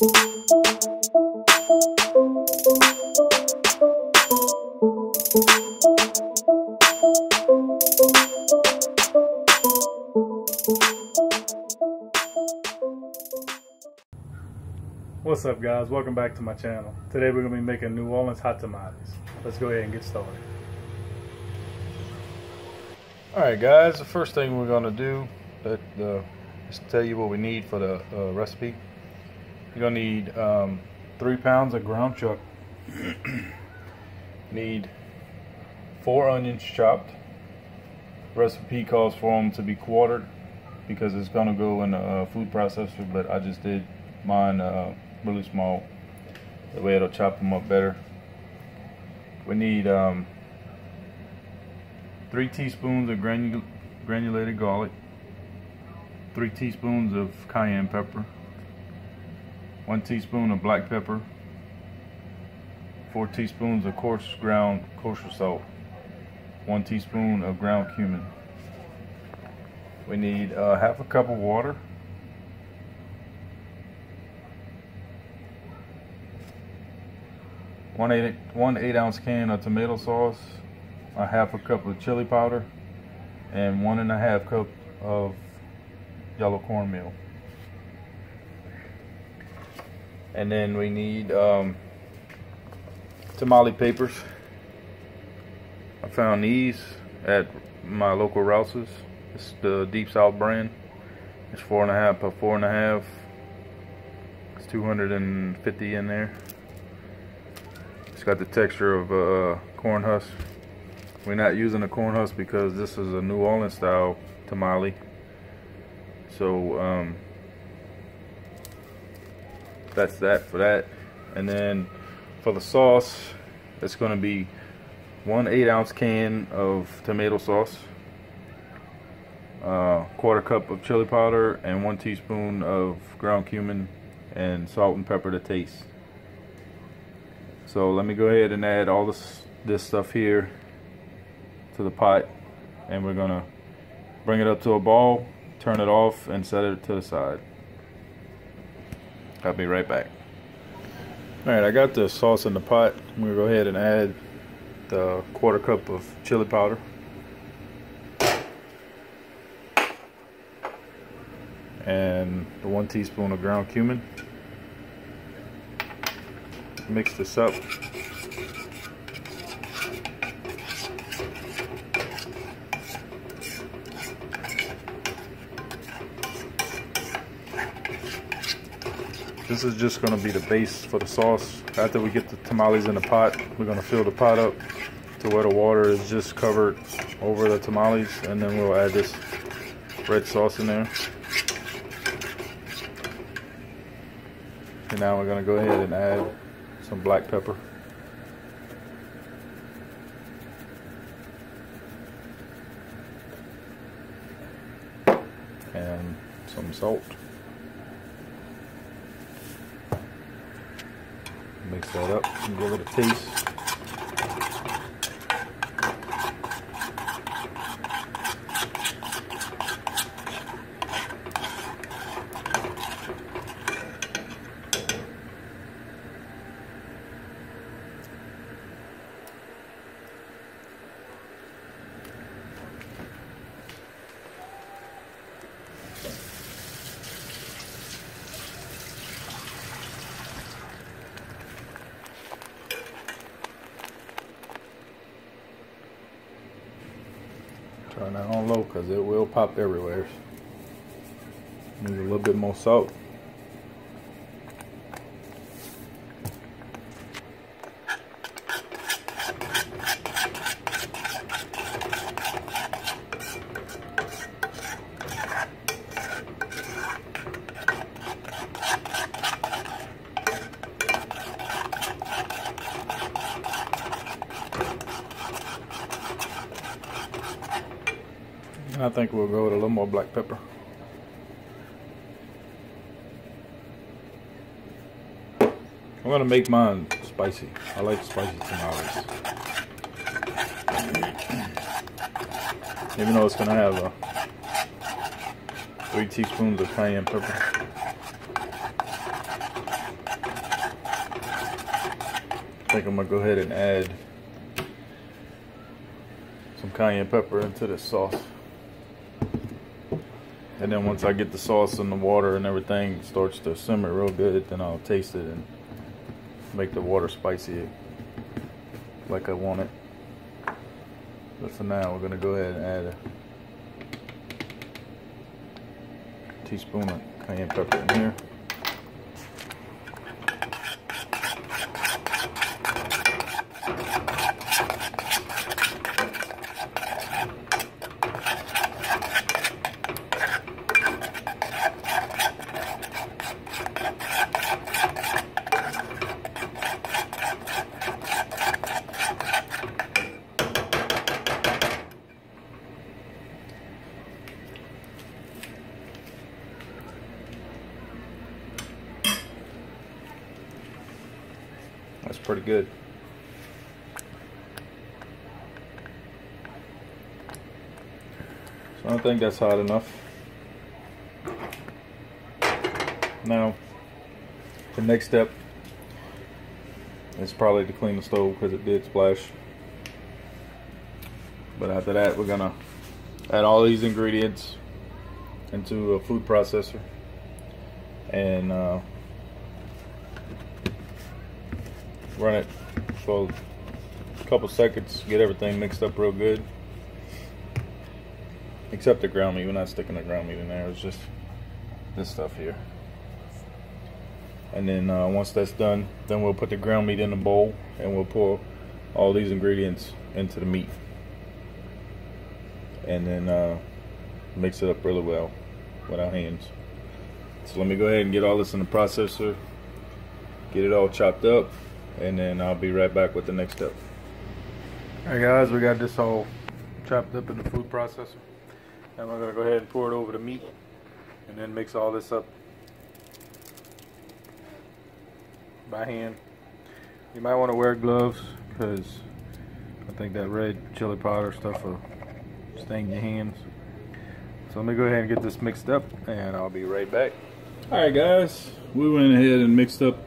What's up, guys? Welcome back to my channel. Today we're going to be making New Orleans hot tamales. Let's go ahead and get started. Alright guys, the first thing we're going to do is tell you what we need for the recipe. You're going to need 3 pounds of ground chuck. Need 4 onions chopped. Recipe calls for them to be quartered because it's going to go in a food processor, but I just did mine really small. The way it'll chop them up better. We need 3 teaspoons of granulated garlic, 3 teaspoons of cayenne pepper, 1 teaspoon of black pepper, 4 teaspoons of coarse-ground kosher salt, 1 teaspoon of ground cumin. We need half a cup of water, 1 8-ounce can of tomato sauce, a half a cup of chili powder, and 1 1/2 cup of yellow cornmeal. And then we need tamale papers. I found these at my local Rouse's. It's the Deep South brand. It's 4.5 by 4.5. It's 250 in there. It's got the texture of corn husk. We're not using a corn husk because this is a New Orleans style tamale. So that's that for that. And then for the sauce, it's going to be 1 8-ounce can of tomato sauce, 1/4 cup of chili powder, and 1 teaspoon of ground cumin, and salt and pepper to taste. So let me go ahead and add all this stuff here to the pot, and we're gonna bring it up to a ball, turn it off, and set it to the side. I'll be right back. Alright, I got the sauce in the pot. I'm gonna go ahead and add the 1/4 cup of chili powder, and the 1 teaspoon of ground cumin. Mix this up. This is just going to be the base for the sauce. After we get the tamales in the pot, we're going to fill the pot up to where the water is just covered over the tamales, and then we'll add this red sauce in there. And now we're going to go ahead and add some black pepper, and some salt. Mix that up and give it a taste. Turn that on low because it will pop everywhere. Need a little bit more salt. I think we'll go with a little more black pepper. I'm gonna make mine spicy. I like spicy tamales. Even though it's gonna have 3 teaspoons of cayenne pepper. I think I'm gonna go ahead and add some cayenne pepper into this sauce. And then once I get the sauce and the water and everything starts to simmer real good, then I'll taste it and make the water spicy like I want it. But for now, we're gonna go ahead and add a teaspoon of cayenne pepper in here. That's pretty good. So I think that's hot enough. Now, the next step is probably to clean the stove because it did splash. But after that, we're gonna add all these ingredients into a food processor and run it for a couple seconds, get everything mixed up real good. Except the ground meat. We're not sticking the ground meat in there. It's just this stuff here. And then once that's done, then we'll put the ground meat in the bowl and we'll pour all these ingredients into the meat. And then mix it up really well with our hands. So let me go ahead and get all this in the processor, get it all chopped up, and then I'll be right back with the next step. Alright guys, we got this all chopped up in the food processor. And we're going to go ahead and pour it over the meat and then mix all this up by hand. You might want to wear gloves because I think that red chili powder stuff will stain your hands. So let me go ahead and get this mixed up and I'll be right back. Alright guys, we went ahead and mixed up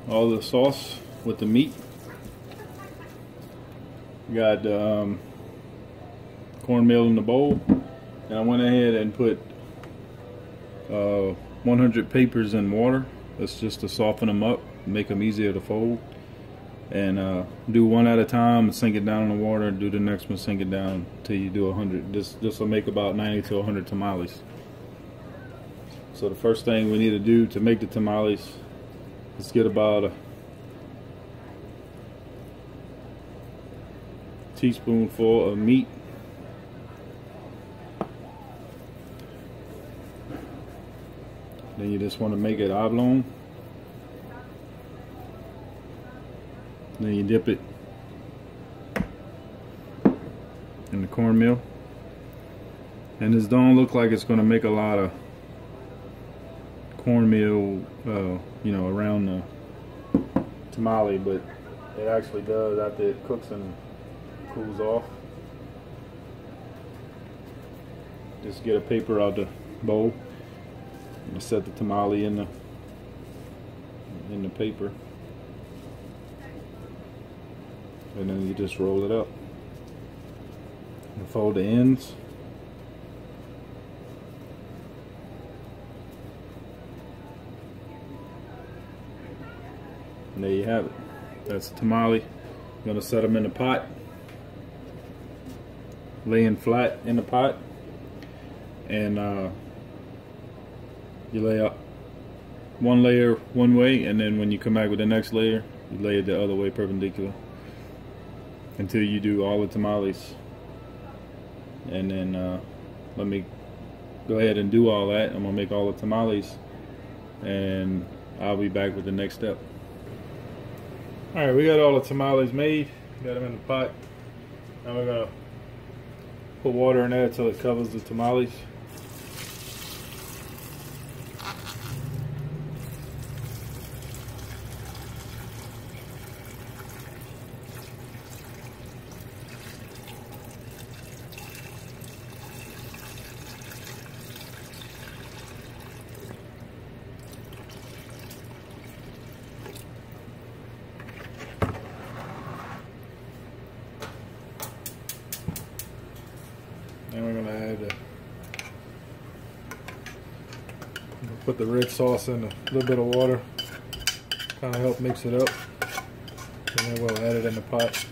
all the sauce with the meat. We got cornmeal in the bowl, and I went ahead and put 100 papers in water. That's just to soften them up, make them easier to fold. And do one at a time, sink it down in the water, and do the next one, sink it down till you do 100. This will make about 90 to 100 tamales. So the first thing we need to do to make the tamales is get about a teaspoonful of meat. Then you just want to make it oblong. Then you dip it in the cornmeal. And this don't look like it's going to make a lot of cornmeal, you know, around the tamale, but it actually does after it cooks and cools off. Just get a paper out the bowl and set the tamale in the paper, and then you just roll it up and fold the ends. And there you have it. That's the tamale. I'm gonna set them in the pot, laying flat in the pot, and you lay up one layer one way, and then when you come back with the next layer, you lay it the other way perpendicular until you do all the tamales. And then let me go ahead and do all that. I'm gonna make all the tamales and I'll be back with the next step. Alright, we got all the tamales made, got them in the pot. Now we're gonna put water in there until it covers the tamales. And we're gonna add put the red sauce in a little bit of water, kind of help mix it up, and then we'll add it in the pot.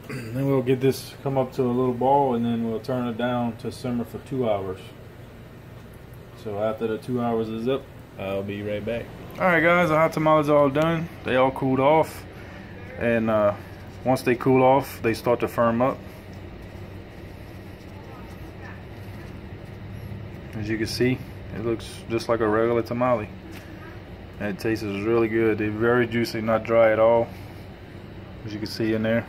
Then we'll get this come up to a little ball, and then we'll turn it down to simmer for 2 hours. So after the 2 hours is up, I'll be right back. Alright guys, the hot tamales are all done. They all cooled off, and once they cool off, they start to firm up. As you can see, it looks just like a regular tamale, and it tastes really good. They're very juicy, not dry at all, as you can see in there.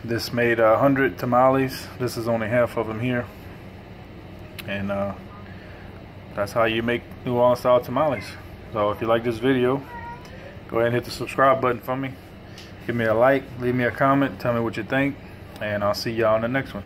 This made 100 tamales. This is only half of them here, and that's how you make New Orleans style tamales. So if you like this video, go ahead and hit the subscribe button for me. Give me a like, leave me a comment, tell me what you think, and I'll see y'all in the next one.